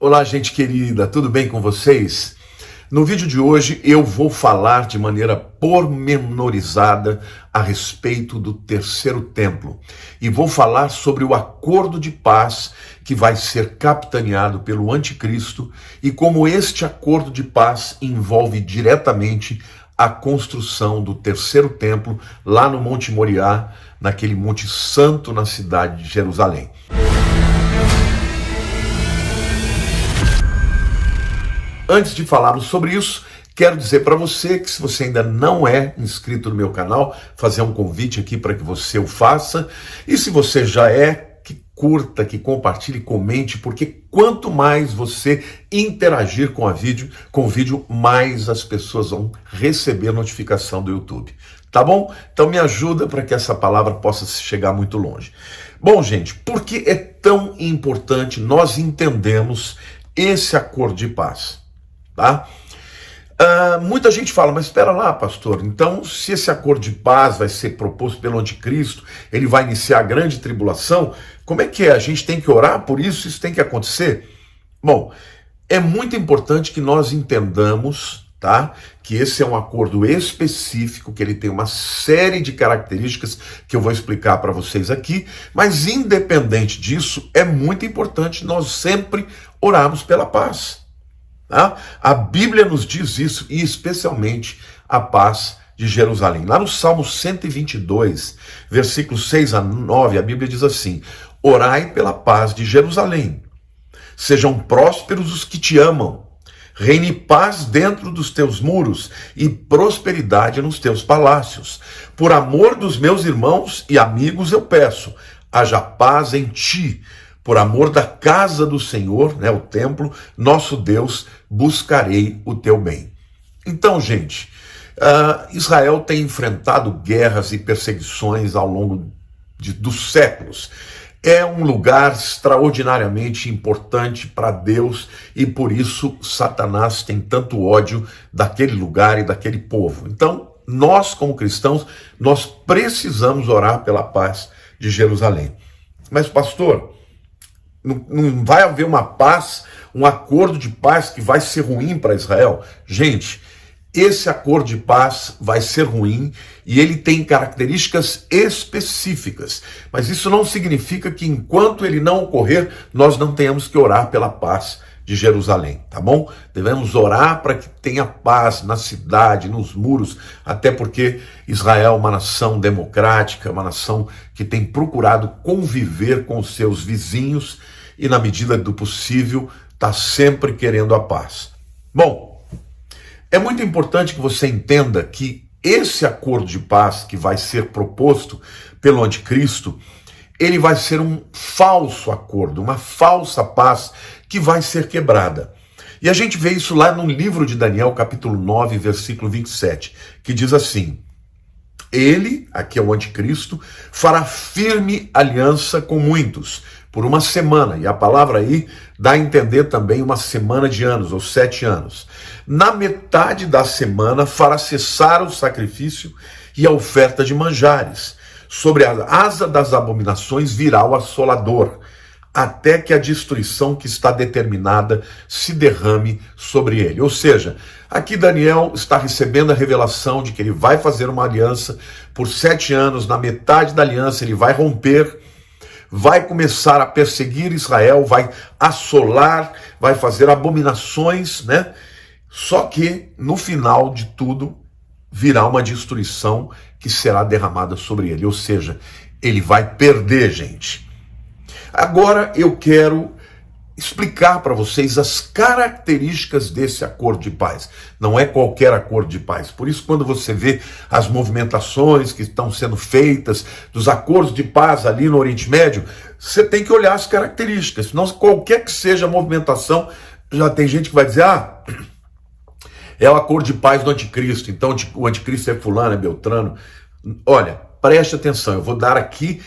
Olá, gente querida, tudo bem com vocês? No vídeo de hoje eu vou falar de maneira pormenorizada a respeito do terceiro templo e vou falar sobre o acordo de paz que vai ser capitaneado pelo anticristo e como este acordo de paz envolve diretamente a construção do terceiro templo lá no Monte Moriá, naquele Monte Santo na cidade de Jerusalém. Antes de falarmos sobre isso, quero dizer para você que se você ainda não é inscrito no meu canal, fazer um convite aqui para que você o faça. E se você já é, que curta, que compartilhe, comente, porque quanto mais você interagir com o vídeo, mais as pessoas vão receber notificação do YouTube. Tá bom? Então me ajuda para que essa palavra possa chegar muito longe. Bom, gente, por que é tão importante nós entendermos esse acordo de paz? Tá? Muita gente fala, mas espera lá, pastor, então se esse acordo de paz vai ser proposto pelo anticristo, ele vai iniciar a grande tribulação, como é que é? A gente tem que orar por isso? Isso tem que acontecer? Bom, é muito importante que nós entendamos, tá, que esse é um acordo específico, que ele tem uma série de características que eu vou explicar para vocês aqui, mas independente disso, é muito importante nós sempre orarmos pela paz. Tá? A Bíblia nos diz isso, e especialmente a paz de Jerusalém. Lá no Salmo 122, versículos 6 a 9, a Bíblia diz assim: orai pela paz de Jerusalém. Sejam prósperos os que te amam. Reine paz dentro dos teus muros e prosperidade nos teus palácios. Por amor dos meus irmãos e amigos eu peço, haja paz em ti. Por amor da casa do Senhor, né, o templo, nosso Deus, buscarei o teu bem. Então, gente, Israel tem enfrentado guerras e perseguições ao longo dos séculos. É um lugar extraordinariamente importante para Deus e por isso Satanás tem tanto ódio daquele lugar e daquele povo. Então, nós como cristãos, nós precisamos orar pela paz de Jerusalém. Mas, pastor, não vai haver uma paz, um acordo de paz que vai ser ruim para Israel? Gente, esse acordo de paz vai ser ruim e ele tem características específicas. Mas isso não significa que enquanto ele não ocorrer, nós não tenhamos que orar pela paz de Jerusalém, tá bom? Devemos orar para que tenha paz na cidade, nos muros, até porque Israel é uma nação democrática, uma nação que tem procurado conviver com os seus vizinhos e, na medida do possível, está sempre querendo a paz. Bom, é muito importante que você entenda que esse acordo de paz que vai ser proposto pelo anticristo, ele vai ser um falso acordo, uma falsa paz que vai ser quebrada. E a gente vê isso lá no livro de Daniel, capítulo 9, versículo 27, que diz assim: ele, aqui é o anticristo, fará firme aliança com muitos, por uma semana, e a palavra aí dá a entender também uma semana de anos, ou 7 anos. Na metade da semana fará cessar o sacrifício e a oferta de manjares. Sobre a asa das abominações virá o assolador, até que a destruição que está determinada se derrame sobre ele. Ou seja, aqui Daniel está recebendo a revelação de que ele vai fazer uma aliança por 7 anos, na metade da aliança ele vai romper, vai começar a perseguir Israel, vai assolar, vai fazer abominações, né? Só que no final de tudo virá uma destruição que será derramada sobre ele, ou seja, ele vai perder, gente. Agora eu quero explicar para vocês as características desse acordo de paz. Não é qualquer acordo de paz. Por isso, quando você vê as movimentações que estão sendo feitas, dos acordos de paz ali no Oriente Médio, você tem que olhar as características. Senão, qualquer que seja a movimentação, já tem gente que vai dizer, é o acordo de paz do anticristo, então o anticristo é fulano, é beltrano. Olha, preste atenção, eu vou dar aqui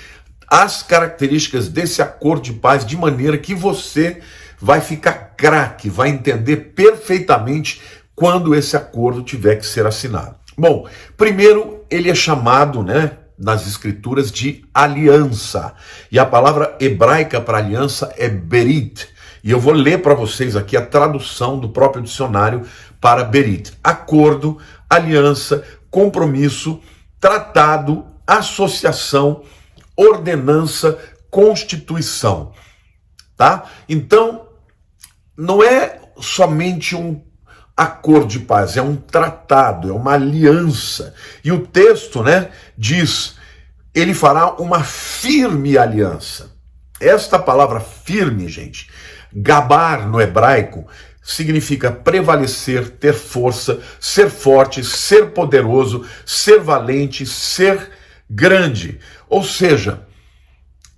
as características desse acordo de paz de maneira que você vai ficar craque, vai entender perfeitamente quando esse acordo tiver que ser assinado. Bom, primeiro ele é chamado, né, nas escrituras de aliança, e a palavra hebraica para aliança é berit, E eu vou ler para vocês aqui a tradução do próprio dicionário para Berit. Acordo, aliança, compromisso, tratado, associação, ordenança, constituição. Tá? Então, não é somente um acordo de paz, é um tratado, é uma aliança. E o texto, né, diz, ele fará uma firme aliança. Esta palavra firme, gente, gabar no hebraico, significa prevalecer, ter força, ser forte, ser poderoso, ser valente, ser grande. Ou seja,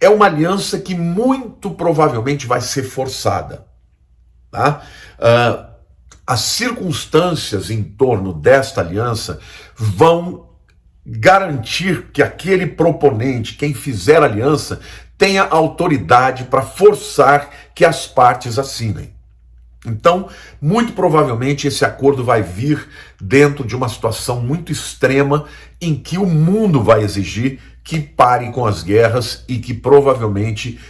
é uma aliança que muito provavelmente vai ser forçada. Tá? As circunstâncias em torno desta aliança vão garantir que aquele proponente, quem fizer aliança, tenha autoridade para forçar que as partes assinem. Então, muito provavelmente esse acordo vai vir dentro de uma situação muito extrema em que o mundo vai exigir que pare com as guerras e que provavelmente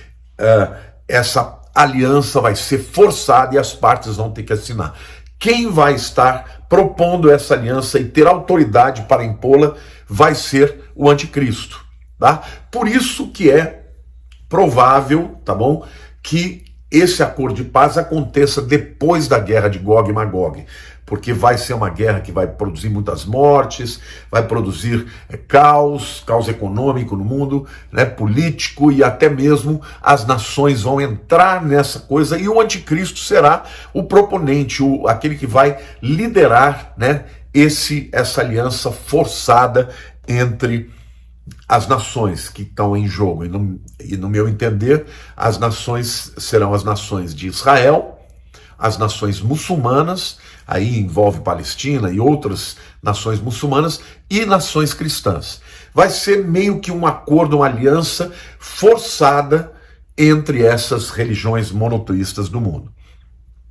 essa aliança vai ser forçada e as partes vão ter que assinar. Quem vai estar propondo essa aliança e ter autoridade para impô-la vai ser o anticristo, tá? Por isso que é provável, tá bom, que esse acordo de paz aconteça depois da guerra de Gog e Magog, porque vai ser uma guerra que vai produzir muitas mortes, vai produzir caos econômico no mundo, né, político, e até mesmo as nações vão entrar nessa coisa e o anticristo será o proponente, aquele que vai liderar, né, essa aliança forçada entre as nações que estão em jogo. E no meu entender, as nações serão as nações de Israel, as nações muçulmanas, aí envolve Palestina e outras nações muçulmanas, e nações cristãs. Vai ser meio que um acordo, uma aliança forçada entre essas religiões monoteístas do mundo.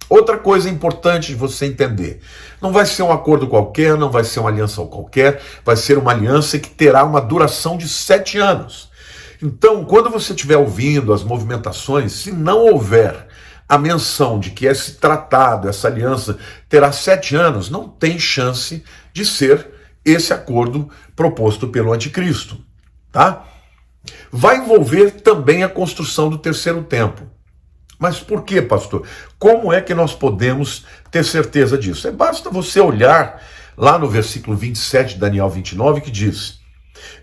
Outra coisa importante de você entender, não vai ser um acordo qualquer, não vai ser uma aliança qualquer, vai ser uma aliança que terá uma duração de 7 anos. Então, quando você estiver ouvindo as movimentações, se não houver a menção de que esse tratado, essa aliança terá 7 anos, não tem chance de ser esse acordo proposto pelo anticristo, tá? Vai envolver também a construção do terceiro templo. Mas por que, pastor? Como é que nós podemos ter certeza disso? Basta você olhar lá no versículo 27 de Daniel 29, que diz: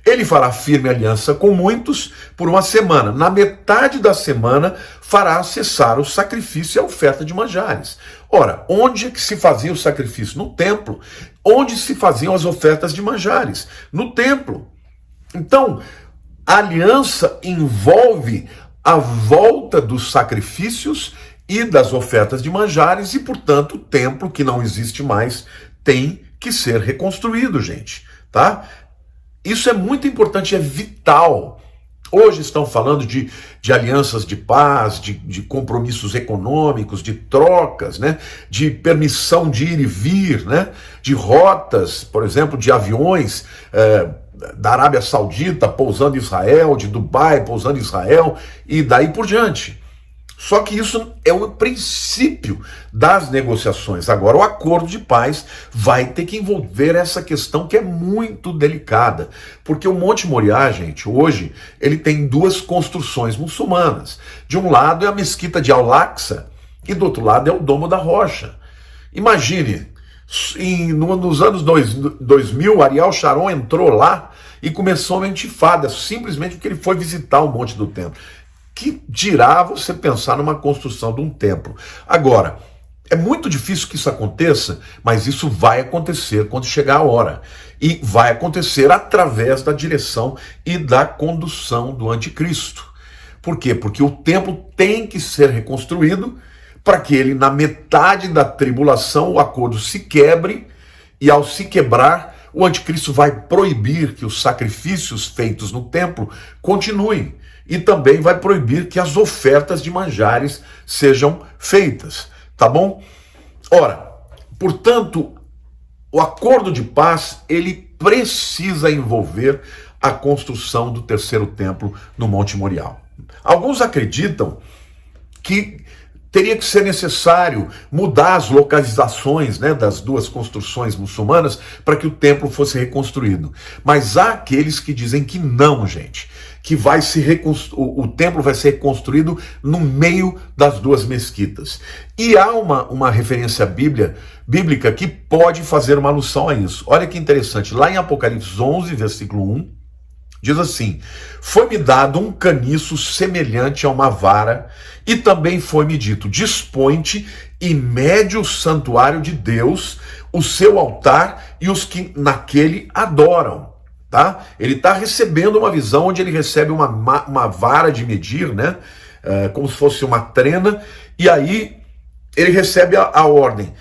ele fará firme aliança com muitos por uma semana. Na metade da semana fará cessar o sacrifício e a oferta de manjares. Ora, onde é que se fazia o sacrifício? No templo. Onde se faziam as ofertas de manjares? No templo. Então, a aliança envolve a volta dos sacrifícios e das ofertas de manjares e, portanto, o templo, que não existe mais, tem que ser reconstruído, gente, tá? Isso é muito importante, é vital. Hoje estão falando de alianças de paz, de compromissos econômicos, de trocas, né? De permissão de ir e vir, né? De rotas, por exemplo, de aviões da Arábia Saudita pousando em Israel, de Dubai pousando em Israel e daí por diante. Só que isso é o princípio das negociações. Agora, o acordo de paz vai ter que envolver essa questão que é muito delicada, porque o Monte Moriá, gente, hoje, ele tem 2 construções muçulmanas. De um lado é a mesquita de Al-Aqsa e do outro lado é o Domo da Rocha. Imagine, nos anos 2000, Ariel Sharon entrou lá e começou uma intifada, simplesmente porque ele foi visitar o Monte do Templo. Que dirá você pensar numa construção de um templo? Agora, é muito difícil que isso aconteça, mas isso vai acontecer quando chegar a hora. E vai acontecer através da direção e da condução do anticristo. Por quê? Porque o templo tem que ser reconstruído para que ele, na metade da tribulação, o acordo se quebre, e ao se quebrar, o anticristo vai proibir que os sacrifícios feitos no templo continuem. E também vai proibir que as ofertas de manjares sejam feitas, tá bom? Ora, portanto, o acordo de paz, ele precisa envolver a construção do terceiro templo no Monte Moriá. Alguns acreditam que teria que ser necessário mudar as localizações, né, das duas construções muçulmanas para que o templo fosse reconstruído. Mas há aqueles que dizem que não, gente, que o templo vai ser reconstruído no meio das duas mesquitas. E há uma referência bíblica que pode fazer uma alusão a isso. Olha que interessante, lá em Apocalipse 11, versículo 1, diz assim: foi-me dado um caniço semelhante a uma vara, e também foi-me dito: dispõe-te e mede o santuário de Deus, o seu altar e os que naquele adoram. Tá? Ele está recebendo uma visão onde ele recebe uma vara de medir, né? Como se fosse uma trena, e aí ele recebe a ordem: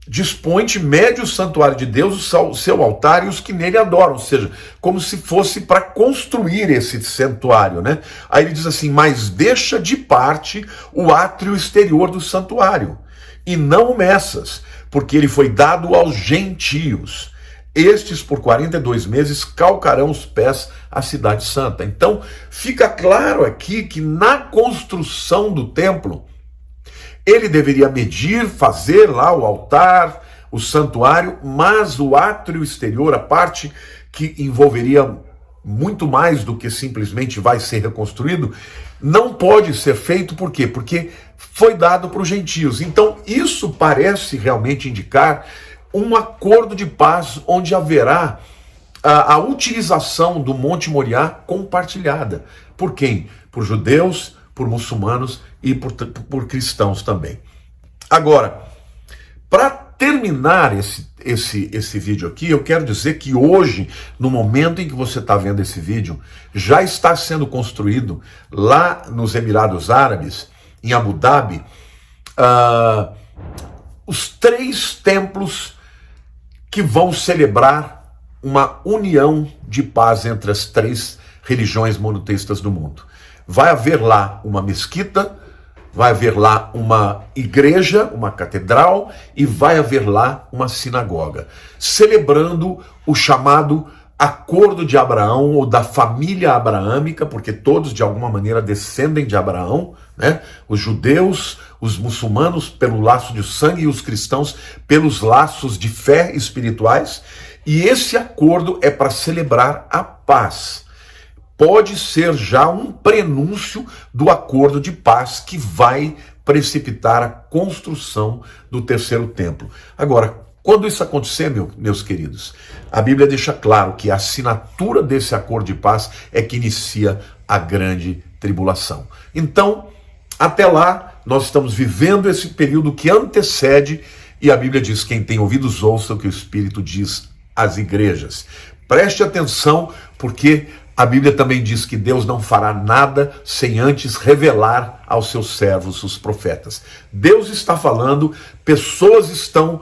dispõe-te, mede o santuário de Deus, o seu altar e os que nele adoram, ou seja, como se fosse para construir esse santuário, né? Aí ele diz assim: mas deixa de parte o átrio exterior do santuário, e não o meças, porque ele foi dado aos gentios. Estes, por 42 meses, calcarão os pés à cidade santa. Então, fica claro aqui que na construção do templo, ele deveria medir, fazer lá o altar, o santuário, mas o átrio exterior, a parte que envolveria muito mais do que simplesmente vai ser reconstruído, não pode ser feito. Por quê? Porque foi dado para os gentios. Então, isso parece realmente indicar um acordo de paz onde haverá a utilização do Monte Moriá compartilhada. Por quem? Por judeus, por muçulmanos e por cristãos também. Agora, para terminar esse vídeo aqui, eu quero dizer que hoje, no momento em que você está vendo esse vídeo, já está sendo construído lá nos Emirados Árabes, em Abu Dhabi, os 3 templos que vão celebrar uma união de paz entre as 3 religiões monoteístas do mundo. Vai haver lá uma mesquita, vai haver lá uma igreja, uma catedral, e vai haver lá uma sinagoga, celebrando o chamado Acordo de Abraão, ou da família abraâmica, porque todos de alguma maneira descendem de Abraão, né? Os judeus, os muçulmanos pelo laço de sangue e os cristãos pelos laços de fé espirituais, e esse acordo é para celebrar a paz. Pode ser já um prenúncio do acordo de paz que vai precipitar a construção do 3º templo. Agora, quando isso acontecer, meus queridos, a Bíblia deixa claro que a assinatura desse acordo de paz é que inicia a grande tribulação. Então, até lá, nós estamos vivendo esse período que antecede, e a Bíblia diz: quem tem ouvidos ouça o que o Espírito diz às igrejas. Preste atenção, porque a Bíblia também diz que Deus não fará nada sem antes revelar aos seus servos, os profetas. Deus está falando, pessoas estão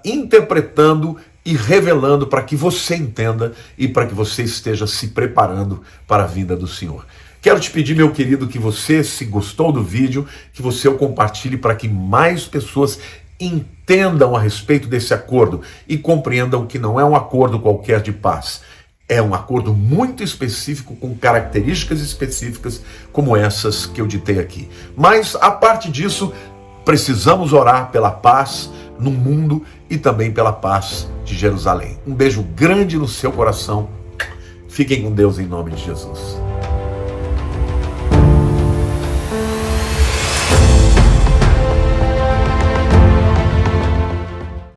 interpretando e revelando para que você entenda e para que você esteja se preparando para a vinda do Senhor. Quero te pedir, meu querido, que você, se gostou do vídeo, que você o compartilhe para que mais pessoas entendam a respeito desse acordo e compreendam que não é um acordo qualquer de paz. É um acordo muito específico, com características específicas como essas que eu ditei aqui. Mas, a parte disso, precisamos orar pela paz no mundo e também pela paz de Jerusalém. Um beijo grande no seu coração. Fiquem com Deus em nome de Jesus.